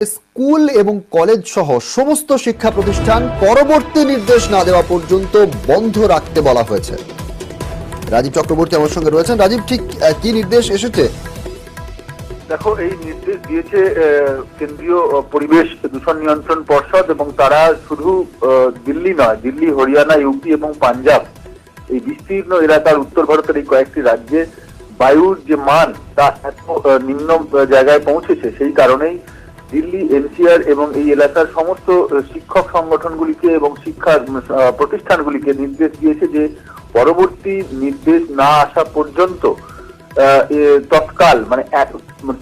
School এবং college সহ সমস্ত শিক্ষা প্রতিষ্ঠান পরবর্তী নির্দেশ না দেওয়া পর্যন্ত বন্ধ রাখতে বলা হয়েছে। রাজীব চক্রবর্তী আমার সঙ্গে রয়েছেন। রাজীব, ঠিক কি নির্দেশ এসেছে? দেখো, এই নির্দেশ দিয়েছে কেন্দ্রীয় পরিবেশ দূষণ নিয়ন্ত্রণ পর্ষদ, এবং তারা শুধু দিল্লি নয়, দিল্লি, হরিয়ানা, ইউপি এবং পাঞ্জাব, এই বিস্তীর্ণ এলাকার উত্তর ভারতের এই কয়েকটি রাজ্যে বায়ুর যে মান তা এত নিম্ন জায়গায় পৌঁছেছে, সেই কারণেই দিল্লি, এনসিআর এবং এই এলাকার সমস্ত শিক্ষক সংগঠনগুলিকে এবং শিক্ষা প্রতিষ্ঠানগুলিকে নির্দেশ দিয়েছে যে পরবর্তী নির্দেশ না আসা পর্যন্ত তৎকাল মানে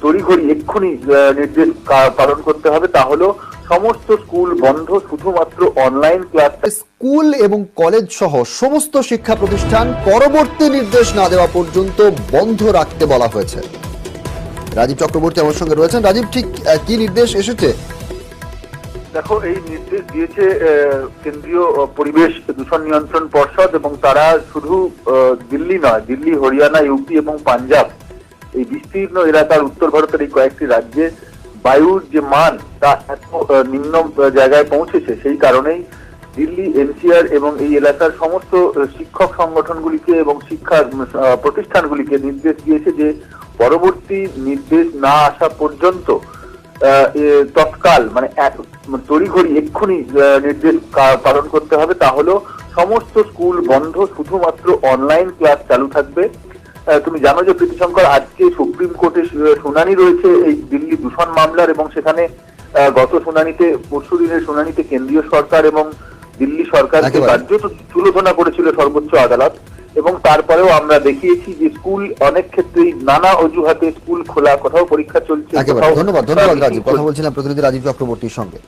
তড়িঘড়ি এক্ষুনি নির্দেশ পালন করতে হবে। তাহলে সমস্ত স্কুল বন্ধ, শুধুমাত্র অনলাইন ক্লাস। স্কুল এবং কলেজ সহ সমস্ত শিক্ষা প্রতিষ্ঠান পরবর্তী নির্দেশ না দেওয়া পর্যন্ত বন্ধ রাখতে বলা হয়েছে। রাজীব চক্রবর্তী আমার সঙ্গে রয়েছেন। রাজীব, ঠিক কি নির্দেশ এসেছে? দেখো, এই নির্দেশ দিয়েছে কেন্দ্রীয় পরিবেশ দূষণ নিয়ন্ত্রণ পর্ষদ, এবং তারা শুধু দিল্লি নয়, দিল্লি, হরিয়ানা, ইউপি এবং পাঞ্জাব, এই বিস্তীর্ণ এলাকার উত্তর ভারতের এই কয়েকটি রাজ্যে বায়ুর যে মান তা এত নিম্ন জায়গায় পৌঁছেছে, সেই কারণেই দিল্লি, এনসিআর এবং এই এলাকার সমস্ত শিক্ষক সংগঠনগুলিকে এবং শিক্ষা প্রতিষ্ঠানগুলিকে নির্দেশ দিয়েছে যে পরবর্তী নির্দেশ না আসা পর্যন্ত তৎকাল মানে তড়িঘড়ি এক্ষুনি নির্দেশ পালন করতে হবে। তাহলে সমস্ত স্কুল বন্ধ, শুধুমাত্র অনলাইন ক্লাস চালু থাকবে। তুমি জানো যে প্রীতিশঙ্কর, আজকে সুপ্রিম কোর্টে শুনানি রয়েছে এই দিল্লি দূষণ মামলার, এবং সেখানে গত শুনানিতে, পরশু দিনের শুনানিতে কেন্দ্রীয় সরকার এবং দিল্লি সরকারকে কার্যত তুলোধনা করেছিল সর্বোচ্চ আদালত, এবং তারপরেও আমরা দেখিয়েছি যে স্কুল অনেক ক্ষেত্রেই নানা অজুহাতে স্কুল খোলা, কোথাও পরীক্ষা চলছে। ধন্যবাদ রাজীব। কথা বলছিলাম প্রতিনিধি রাজীব চক্রবর্তীর সঙ্গে।